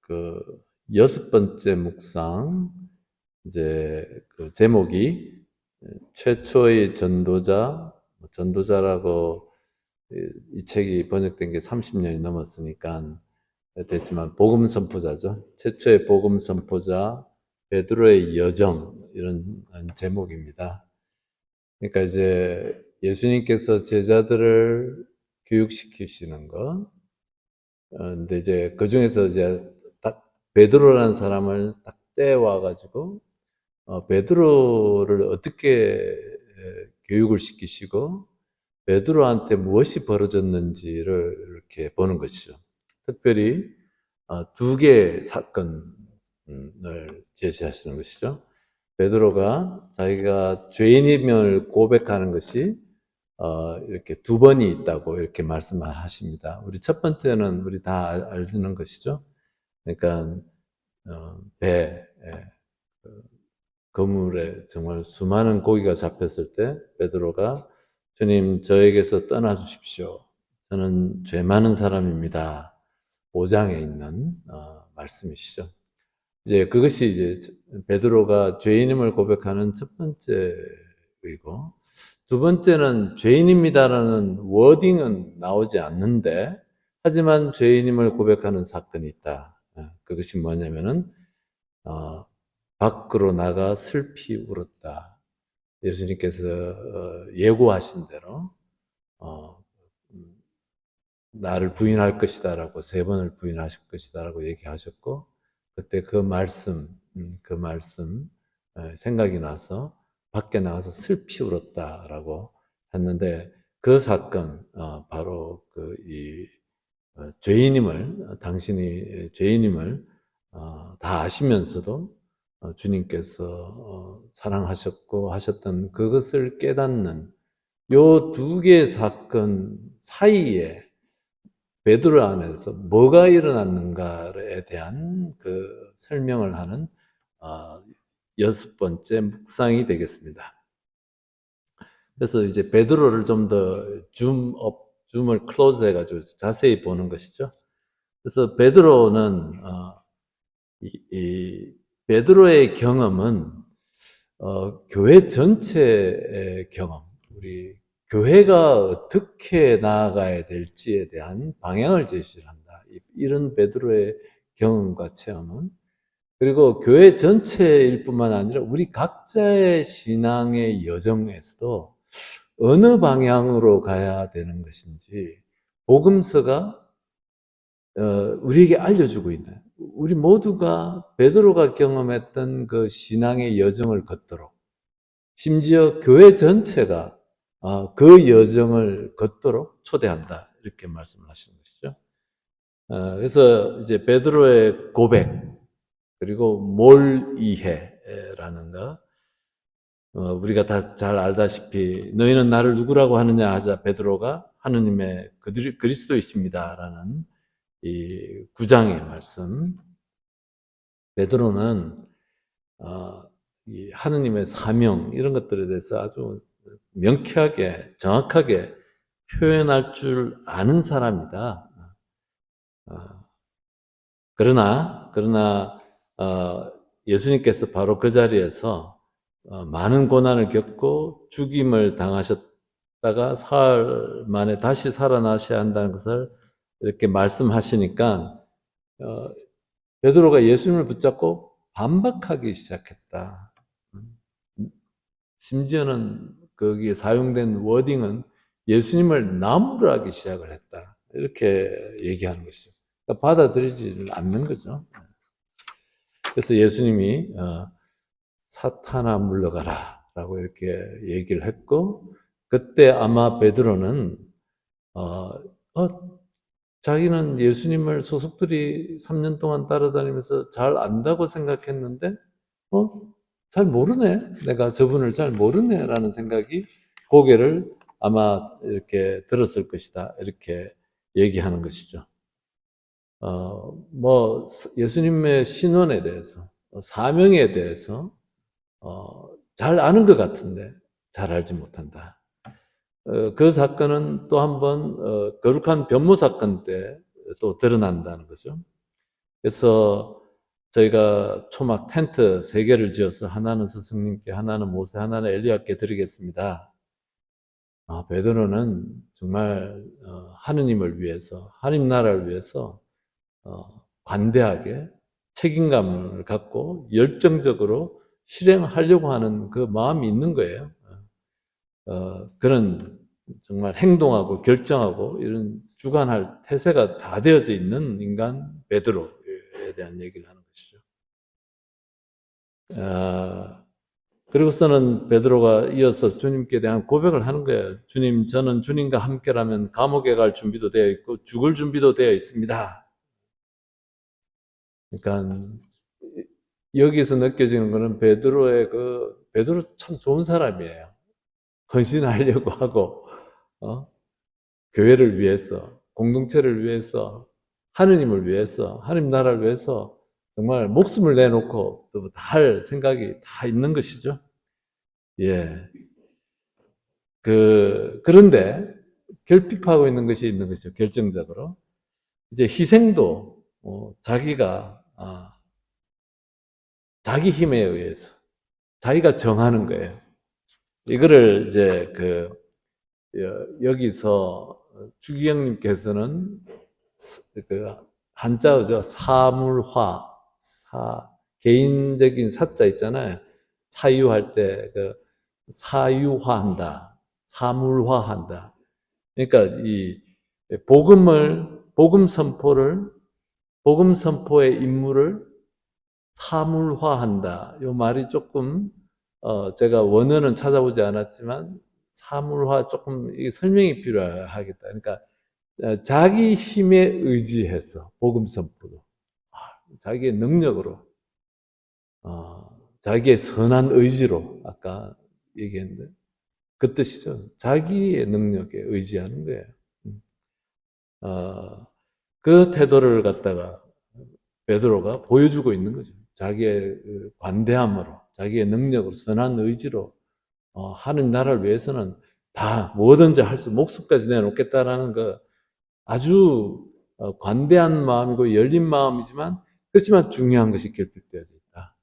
그 여섯 번째 묵상, 이제 그 제목이 최초의 전도자라고 이 책이 번역된 게 30년이 넘었으니까 됐지만 복음 선포자죠. 최초의 복음 선포자 베드로의 여정, 이런 제목입니다. 그러니까 이제 예수님께서 제자들을 교육시키시는 것, 근데 이제 그 중에서 이제 딱 베드로라는 사람을 딱 떼와가지고, 베드로를 어떻게 교육을 시키시고, 베드로한테 무엇이 벌어졌는지를 이렇게 보는 것이죠. 특별히 두 개의 사건을 제시하시는 것이죠. 베드로가 자기가 죄인임을 고백하는 것이 이렇게 두 번이 있다고 이렇게 말씀하십니다. 우리 첫 번째는 우리 다 알는 것이죠. 그러니까 배, 그물에 정말 수많은 고기가 잡혔을 때 베드로가 주님, 저에게서 떠나 주십시오. 저는 죄 많은 사람입니다. 5장에 있는 말씀이시죠. 이제 그것이 이제 베드로가 죄인임을 고백하는 첫 번째이고, 두 번째는 죄인입니다라는 워딩은 나오지 않는데, 하지만 죄인임을 고백하는 사건이 있다. 그것이 뭐냐면은 밖으로 나가 슬피 울었다. 예수님께서 예고하신 대로 나를 부인할 것이다라고 3번을 부인하실 것이다라고 얘기하셨고, 그때 그 말씀 생각이 나서 밖에 나가서 슬피 울었다라고 했는데, 그 사건 바로 죄인임을, 당신이 죄인임을 다 아시면서도 주님께서 사랑하셨고 하셨던 그것을 깨닫는 요 두 개의 사건 사이에 베드로 안에서 뭐가 일어났는가에 대한 그 설명을 하는 여섯 번째 묵상이 되겠습니다. 그래서 이제 베드로를 좀 더 줌을 클로즈 해가지고 자세히 보는 것이죠. 그래서 베드로는 베드로의 경험은 교회 전체의 경험, 우리 교회가 어떻게 나아가야 될지에 대한 방향을 제시를 한다. 이런 베드로의 경험과 체험은, 그리고 교회 전체일 뿐만 아니라 우리 각자의 신앙의 여정에서도 어느 방향으로 가야 되는 것인지 복음서가 우리에게 알려주고 있는, 우리 모두가 베드로가 경험했던 그 신앙의 여정을 걷도록, 심지어 교회 전체가 그 여정을 걷도록 초대한다, 이렇게 말씀을 하시는 것이죠. 그래서 이제 베드로의 고백, 그리고 뭘 이해라는 거, 우리가 다 잘 알다시피 너희는 나를 누구라고 하느냐 하자 베드로가 하느님의 그리스도이십니다라는 이 9장의 말씀. 베드로는 이 하느님의 사명, 이런 것들에 대해서 아주 명쾌하게 정확하게 표현할 줄 아는 사람이다. 그러나 예수님께서 바로 그 자리에서 많은 고난을 겪고 죽임을 당하셨다가 사흘 만에 다시 살아나셔야 한다는 것을 이렇게 말씀하시니까 베드로가 예수님을 붙잡고 반박하기 시작했다. 심지어는 거기에 사용된 워딩은 예수님을 나무라기 시작을 했다, 이렇게 얘기하는 것이죠. 그러니까 받아들이지 않는 거죠. 그래서 예수님이 사탄아 물러가라 라고 이렇게 얘기를 했고, 그때 아마 베드로는 자기는 예수님을 소속들이 3년 동안 따라다니면서 잘 안다고 생각했는데 잘 모르네, 내가 저분을 잘 모르네 라는 생각이 고개를 아마 이렇게 들었을 것이다, 이렇게 얘기하는 것이죠. 예수님의 신원에 대해서, 사명에 대해서 잘 아는 것 같은데 잘 알지 못한다. 그 사건은 또 한 번 거룩한 변모 사건 때 또 드러난다는 거죠. 그래서 저희가 초막 텐트 3개를 지어서 하나는 스승님께, 하나는 모세, 하나는 엘리야께 드리겠습니다. 베드로는 정말 하느님을 위해서, 하느님 나라를 위해서 관대하게 책임감을 갖고 열정적으로 실행하려고 하는 그 마음이 있는 거예요. 그런 정말 행동하고 결정하고 이런 주관할 태세가 다 되어져 있는 인간 베드로에 대한 얘기를 하는 것이죠. 그리고서는 베드로가 이어서 주님께 대한 고백을 하는 거예요. 주님, 저는 주님과 함께라면 감옥에 갈 준비도 되어 있고 죽을 준비도 되어 있습니다. 그러니까 여기서 느껴지는 거는 베드로 참 좋은 사람이에요. 헌신하려고 하고, 교회를 위해서, 공동체를 위해서, 하느님을 위해서, 하느님 나라를 위해서 정말 목숨을 내놓고 또 다 할 생각이 다 있는 것이죠. 예. 그런데 결핍하고 있는 것이 있는 것이죠. 결정적으로. 이제 희생도, 자기가, 자기 힘에 의해서, 자기가 정하는 거예요. 이거를 이제 여기서 주기영님께서는 그 한자어죠. 사물화, 개인적인 사자 있잖아요. 사유할 때 사유화한다, 사물화한다. 그러니까 이 복음 선포의 임무를 사물화한다. 이 말이 조금 제가 원어는 찾아보지 않았지만 사물화 조금 설명이 필요하겠다. 그러니까 자기 힘에 의지해서 복음 선포도 자기의 능력으로 자기의 선한 의지로 아까 얘기했는데 그 뜻이죠. 자기의 능력에 의지하는 거예요. 그 태도를 갖다가 베드로가 보여주고 있는 거죠. 자기의 관대함으로, 자기의 능력으로, 선한 의지로 하는 나라를 위해서는 다 뭐든지 할 수, 목숨까지 내놓겠다라는 그 아주 관대한 마음이고 열린 마음이지만 그렇지만 중요한 것이 결핍되어져 있다.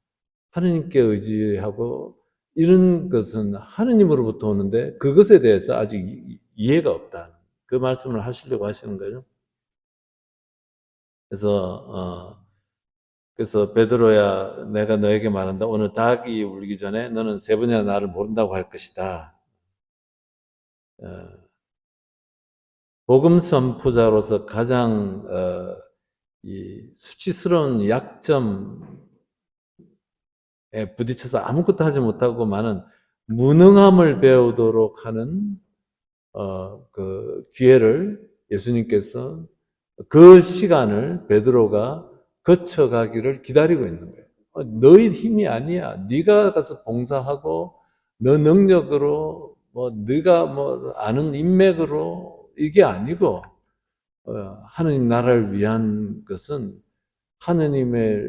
하느님께 의지하고 이런 것은 하느님으로부터 오는데 그것에 대해서 아직 이해가 없다. 그 말씀을 하시려고 하시는 거죠. 그래서 베드로야, 내가 너에게 말한다. 오늘 닭이 울기 전에 너는 3번이나 나를 모른다고 할 것이다. 복음 선포자로서 가장 이 수치스러운 약점에 부딪혀서 아무것도 하지 못하고 많은 무능함을 배우도록 하는 그 기회를 예수님께서 그 시간을 베드로가 거쳐가기를 기다리고 있는 거예요. 너희 힘이 아니야. 네가 가서 봉사하고 너 능력으로 네가 아는 인맥으로 이게 아니고 하느님 나라를 위한 것은 하느님의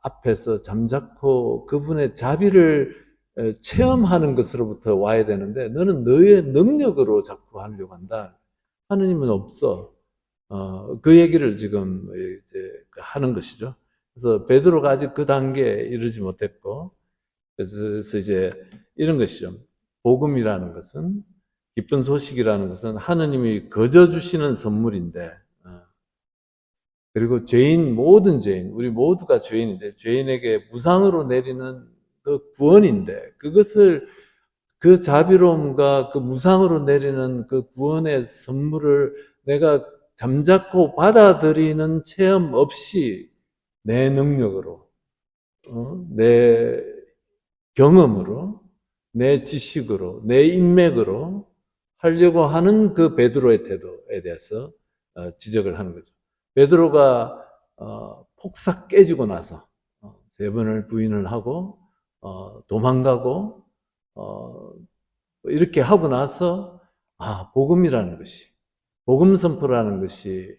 앞에서 잠자코 그분의 자비를 체험하는 것으로부터 와야 되는데 너는 너의 능력으로 자꾸 하려고 한다. 하느님은 없어. 그 얘기를 지금 이제 하는 것이죠. 그래서 베드로가 아직 그 단계에 이르지 못했고, 그래서 이제 이런 것이죠. 복음이라는 것은, 기쁜 소식이라는 것은 하느님이 거저 주시는 선물인데, 그리고 모든 죄인, 우리 모두가 죄인인데, 죄인에게 무상으로 내리는 그 구원인데, 그 자비로움과 그 무상으로 내리는 그 구원의 선물을 내가 잠자코 받아들이는 체험 없이 내 능력으로, 내 경험으로, 내 지식으로, 내 인맥으로 하려고 하는 그 베드로의 태도에 대해서 지적을 하는 거죠. 베드로가 폭삭 깨지고 나서 3번을 부인을 하고 도망가고 이렇게 하고 나서 복음이라는 것이, 복음 선포라는 것이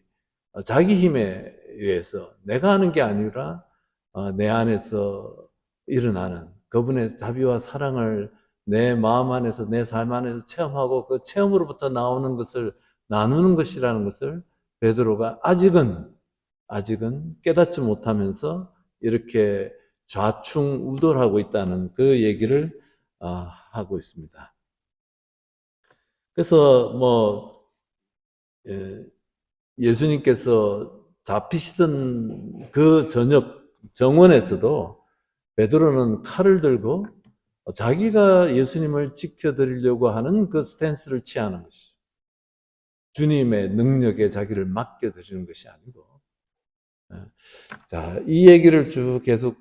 자기 힘에 의해서 내가 하는 게 아니라 내 안에서 일어나는 그분의 자비와 사랑을 내 마음 안에서 내 삶 안에서 체험하고 그 체험으로부터 나오는 것을 나누는 것이라는 것을 베드로가 아직은 아직은 깨닫지 못하면서 이렇게 좌충우돌하고 있다는 그 얘기를 하고 있습니다. 그래서 예수님께서 잡히시던 그 저녁 정원에서도 베드로는 칼을 들고 자기가 예수님을 지켜드리려고 하는 그 스탠스를 취하는 것이죠. 주님의 능력에 자기를 맡겨드리는 것이 아니고. 자, 이 얘기를 쭉 계속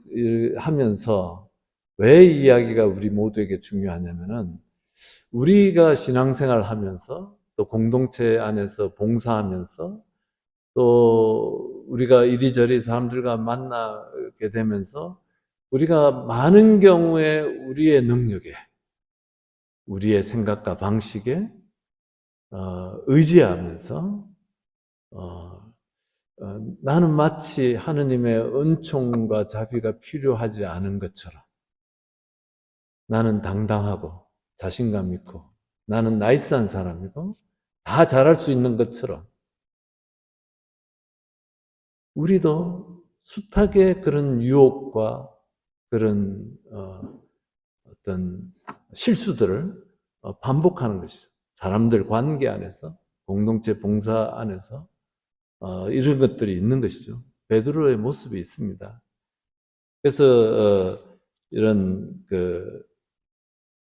하면서 왜 이 이야기가 우리 모두에게 중요하냐면은 우리가 신앙생활 하면서 또 공동체 안에서 봉사하면서 또 우리가 이리저리 사람들과 만나게 되면서 우리가 많은 경우에 우리의 능력에, 우리의 생각과 방식에 의지하면서 나는 마치 하느님의 은총과 자비가 필요하지 않은 것처럼, 나는 당당하고 자신감 있고 나는 나이스한 사람이고 다 잘할 수 있는 것처럼 우리도 숱하게 그런 유혹과 그런 어떤 실수들을 반복하는 것이죠. 사람들 관계 안에서, 공동체 봉사 안에서 이런 것들이 있는 것이죠. 베드로의 모습이 있습니다. 그래서 이런 그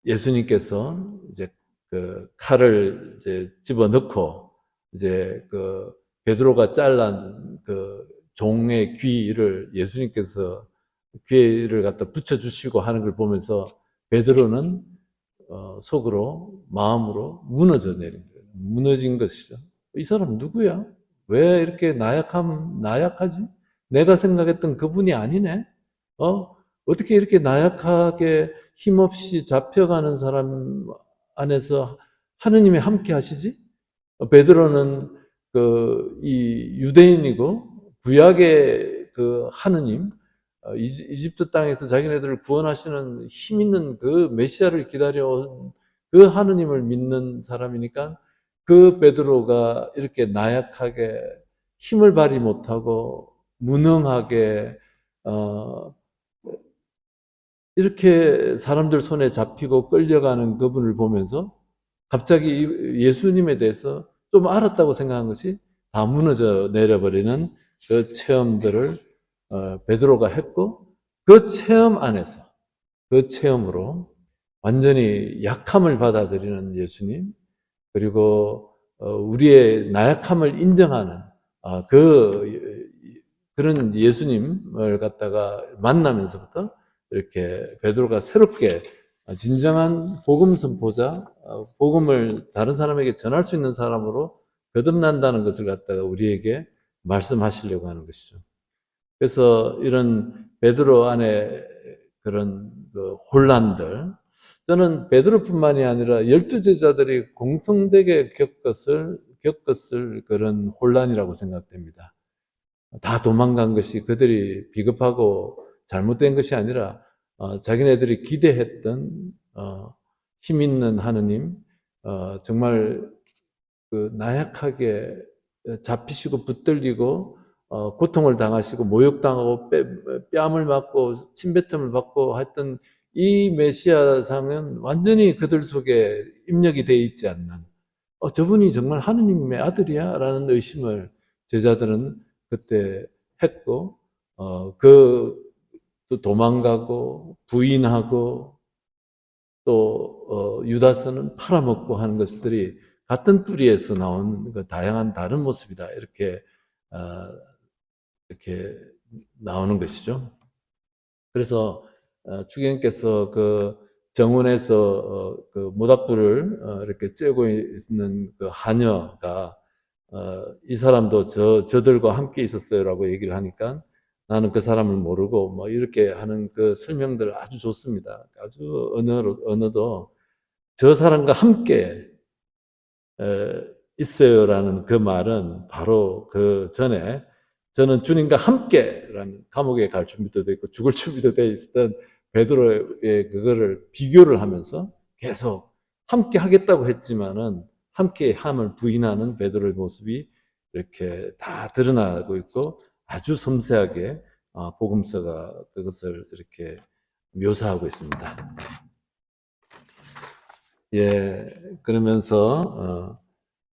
예수님께서 이제 그 칼을 이제 집어넣고 이제 그 베드로가 잘란 그 종의 귀를 예수님께서 귀를 갖다 붙여주시고 하는 걸 보면서 베드로는 속으로 마음으로 무너져 내린 거예요. 무너진 것이죠. 이 사람 누구야? 왜 이렇게 나약하지? 내가 생각했던 그분이 아니네? 어떻게 이렇게 나약하게 힘없이 잡혀가는 사람 안에서 하느님이 함께 하시지? 베드로는 이 유대인이고 구약의 그 하느님, 이집트 땅에서 자기네들을 구원하시는 힘 있는 그 메시아를 기다려온 그 하느님을 믿는 사람이니까 그 베드로가 이렇게 나약하게 힘을 발휘 못하고 무능하게 이렇게 사람들 손에 잡히고 끌려가는 그분을 보면서 갑자기 예수님에 대해서 좀 알았다고 생각한 것이 다 무너져 내려버리는 그 체험들을 베드로가 했고, 그 체험 안에서, 그 체험으로 완전히 약함을 받아들이는 예수님, 그리고 우리의 나약함을 인정하는 그런 예수님을 갖다가 만나면서부터 이렇게 베드로가 새롭게 진정한 복음 선포자, 복음을 다른 사람에게 전할 수 있는 사람으로 거듭난다는 것을 갖다가 우리에게 말씀하시려고 하는 것이죠. 그래서 이런 베드로 안에 그런 그 혼란들, 저는 베드로뿐만이 아니라 12제자들이 공통되게 겪었을 그런 혼란이라고 생각됩니다. 다 도망간 것이 그들이 비겁하고 잘못된 것이 아니라 자기네들이 기대했던 힘 있는 하느님, 정말 그 나약하게 잡히시고 붙들리고 고통을 당하시고 모욕당하고 뺨을 맞고 침뱉음을 받고 했던 이 메시아상은 완전히 그들 속에 입력이 되어 있지 않는 저분이 정말 하느님의 아들이야? 라는 의심을 제자들은 그때 했고 또 도망가고 부인하고 또 유다서는 팔아먹고 하는 것들이 같은 뿌리에서 나온 그 다양한 다른 모습이다. 이렇게 나오는 것이죠. 그래서 주경께서 그 정원에서 그 모닥불을 이렇게 쬐고 있는 그 하녀가 이 사람도 저들과 함께 있었어요라고 얘기를 하니까 나는 그 사람을 모르고 뭐 이렇게 하는 그 설명들 아주 좋습니다. 아주 언어도 저 사람과 함께 있어요라는 그 말은 바로 그 전에 저는 주님과 함께라는 감옥에 갈 준비도 돼 있고 죽을 준비도 돼 있었던 베드로의 그거를 비교를 하면서 계속 함께 하겠다고 했지만은 함께 함을 부인하는 베드로의 모습이 이렇게 다 드러나고 있고 아주 섬세하게 복음서가 그것을 이렇게 묘사하고 있습니다. 예, 그러면서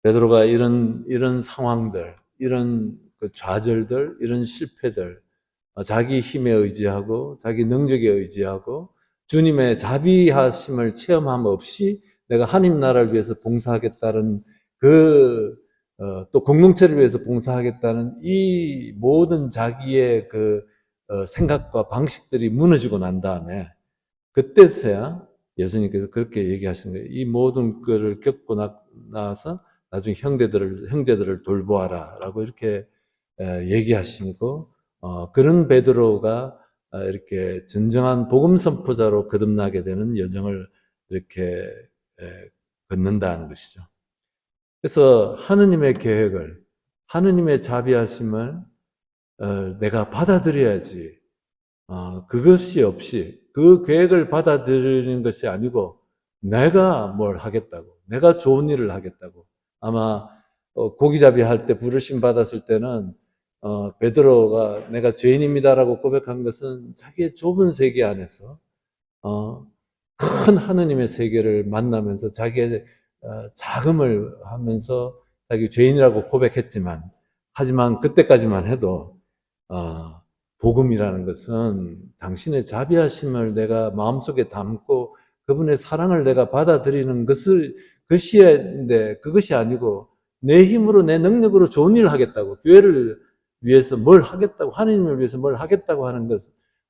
베드로가 이런 상황들, 이런 그 좌절들, 이런 실패들, 자기 힘에 의지하고 자기 능력에 의지하고 주님의 자비하심을 체험함 없이 내가 하나님 나라를 위해서 봉사하겠다는 또 공동체를 위해서 봉사하겠다는 이 모든 자기의 생각과 방식들이 무너지고 난 다음에 그때서야 예수님께서 그렇게 얘기하신 거예요. 이 모든 것을 겪고 나서 나중에 형제들을 돌보아라 라고 이렇게 얘기하시고 그런 베드로가 이렇게 진정한 복음 선포자로 거듭나게 되는 여정을 이렇게 걷는다는 것이죠. 그래서 하느님의 계획을, 하느님의 자비하심을 내가 받아들여야지. 그것이 없이 그 계획을 받아들이는 것이 아니고 내가 뭘 하겠다고, 내가 좋은 일을 하겠다고. 아마 고기잡이 할 때 부르심 받았을 때는 베드로가 내가 죄인입니다라고 고백한 것은 자기의 좁은 세계 안에서 어, 큰 하느님의 세계를 만나면서 자기의 자금을 하면서 자기 죄인이라고 고백했지만 하지만 그때까지만 해도 어, 복음이라는 것은 당신의 자비하심을 내가 마음속에 담고 그분의 사랑을 내가 받아들이는 것이인데 그것이 아니고 내 힘으로 내 능력으로 좋은 일을 하겠다고 교회를 위해서 뭘 하겠다고 하나님을 위해서 뭘 하겠다고 하는 것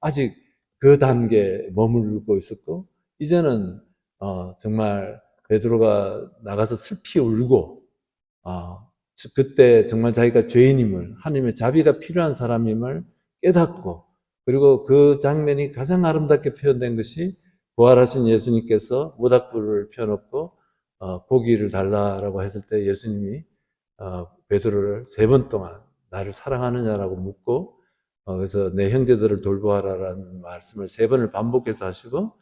아직 그 단계에 머물고 있었고 이제는 정말 베드로가 나가서 슬피 울고 그때 정말 자기가 죄인임을 하나님의 자비가 필요한 사람임을 깨닫고 그리고 그 장면이 가장 아름답게 표현된 것이 부활하신 예수님께서 모닥불을 펴놓고 고기를 달라라고 했을 때 예수님이 베드로를 3번 동안 나를 사랑하느냐라고 묻고 그래서 내 형제들을 돌보아라라는 말씀을 3번을 반복해서 하시고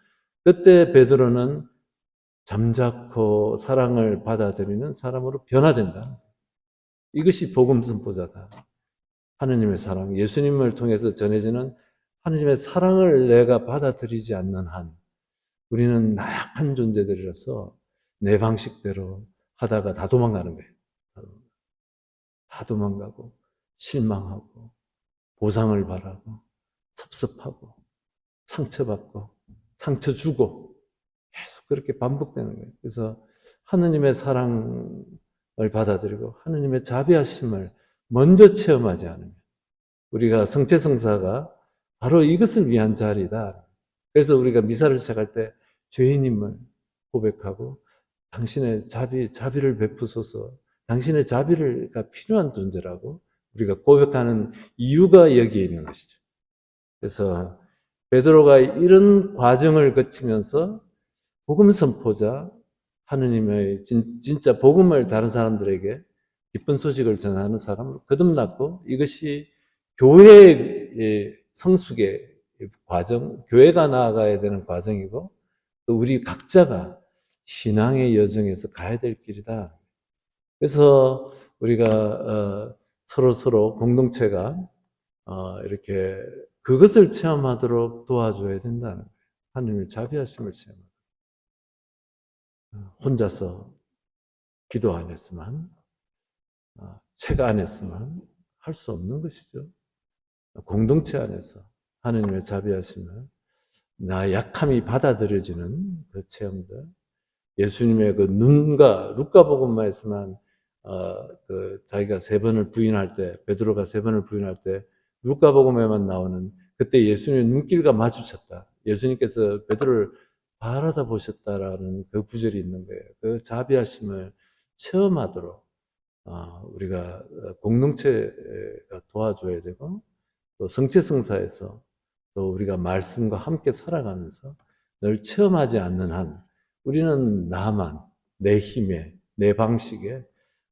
그때 베드로는 잠자코 사랑을 받아들이는 사람으로 변화된다. 이것이 복음 선포자다. 하느님의 사랑, 예수님을 통해서 전해지는 하느님의 사랑을 내가 받아들이지 않는 한 우리는 나약한 존재들이라서 내 방식대로 하다가 다 도망가는 거예요. 다 도망가고 실망하고 보상을 바라고 섭섭하고 상처받고 상처 주고 계속 그렇게 반복되는 거예요. 그래서 하느님의 사랑을 받아들이고 하느님의 자비하심을 먼저 체험하지 않으면 우리가 성체성사가 바로 이것을 위한 자리다. 그래서 우리가 미사를 시작할 때 죄인임을 고백하고 당신의 자비를 베푸소서 당신의 자비가 필요한 존재라고 우리가 고백하는 이유가 여기에 있는 것이죠. 그래서 베드로가 이런 과정을 거치면서 복음 선포자, 하느님의 진짜 복음을 다른 사람들에게 기쁜 소식을 전하는 사람으로 거듭났고 이것이 교회의 성숙의 과정, 교회가 나아가야 되는 과정이고 또 우리 각자가 신앙의 여정에서 가야 될 길이다. 그래서 우리가 서로 공동체가 이렇게 그것을 체험하도록 도와줘야 된다는 거예요. 하느님의 자비하심을 체험하도록. 혼자서 기도 안 했으면, 책 안 했으면 할 수 없는 것이죠. 공동체 안에서 하느님의 자비하심을 나 약함이 받아들여지는 그 체험들, 예수님의 그 눈과 루카복음에서만 자기가 3번을 부인할 때 베드로가 3번을 부인할 때 루카복음에만 나오는 그때 예수님의 눈길과 마주쳤다. 예수님께서 베드로를 바라다 보셨다라는 그 구절이 있는 거예요. 그 자비하심을 체험하도록 우리가 공동체가 도와줘야 되고 또 성체성사에서 또 우리가 말씀과 함께 살아가면서 늘 체험하지 않는 한 우리는 나만 내 힘에 내 방식에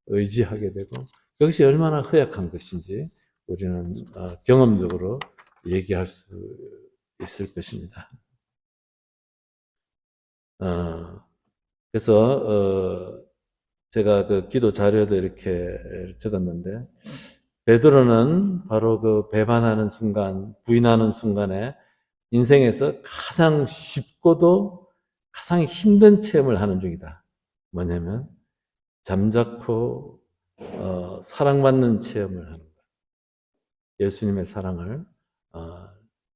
의지하게 되고 그것이 얼마나 허약한 것인지 우리는 경험적으로 얘기할 수 있을 것입니다. 그래서 제가 그 기도 자료도 이렇게 적었는데 베드로는 바로 그 배반하는 순간, 부인하는 순간에 인생에서 가장 쉽고도 가장 힘든 체험을 하는 중이다. 뭐냐면 잠자코 사랑받는 체험을 하는 거예요. 예수님의 사랑을 어,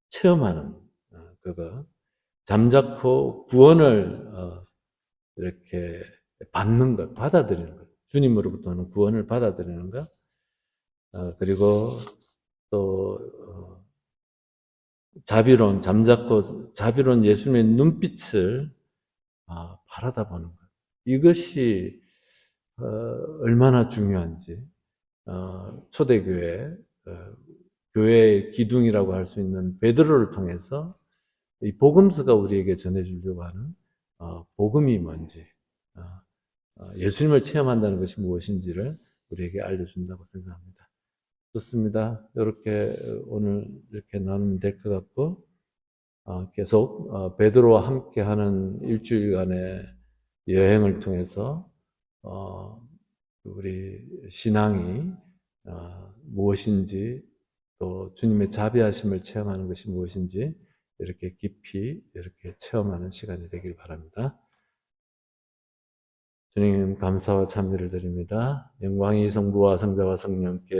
체험하는 그거. 잠자코 구원을 이렇게 받는 것, 받아들이는 것. 주님으로부터는 구원을 받아들이는 것. 그리고 또 잠자코 자비로운 예수님의 눈빛을 바라다 보는 것. 이것이 얼마나 중요한지 초대교회 교회의 기둥이라고 할 수 있는 베드로를 통해서 이 복음서가 우리에게 전해주려고 하는 복음이 뭔지 예수님을 체험한다는 것이 무엇인지를 우리에게 알려준다고 생각합니다. 좋습니다. 이렇게 오늘 이렇게 나누면 될 것 같고 계속 베드로와 함께하는 일주일간의 여행을 통해서 우리 신앙이 무엇인지 또 주님의 자비하심을 체험하는 것이 무엇인지 이렇게 깊이 이렇게 체험하는 시간이 되길 바랍니다. 주님 감사와 찬미를 드립니다. 영광이 성부와 성자와 성령께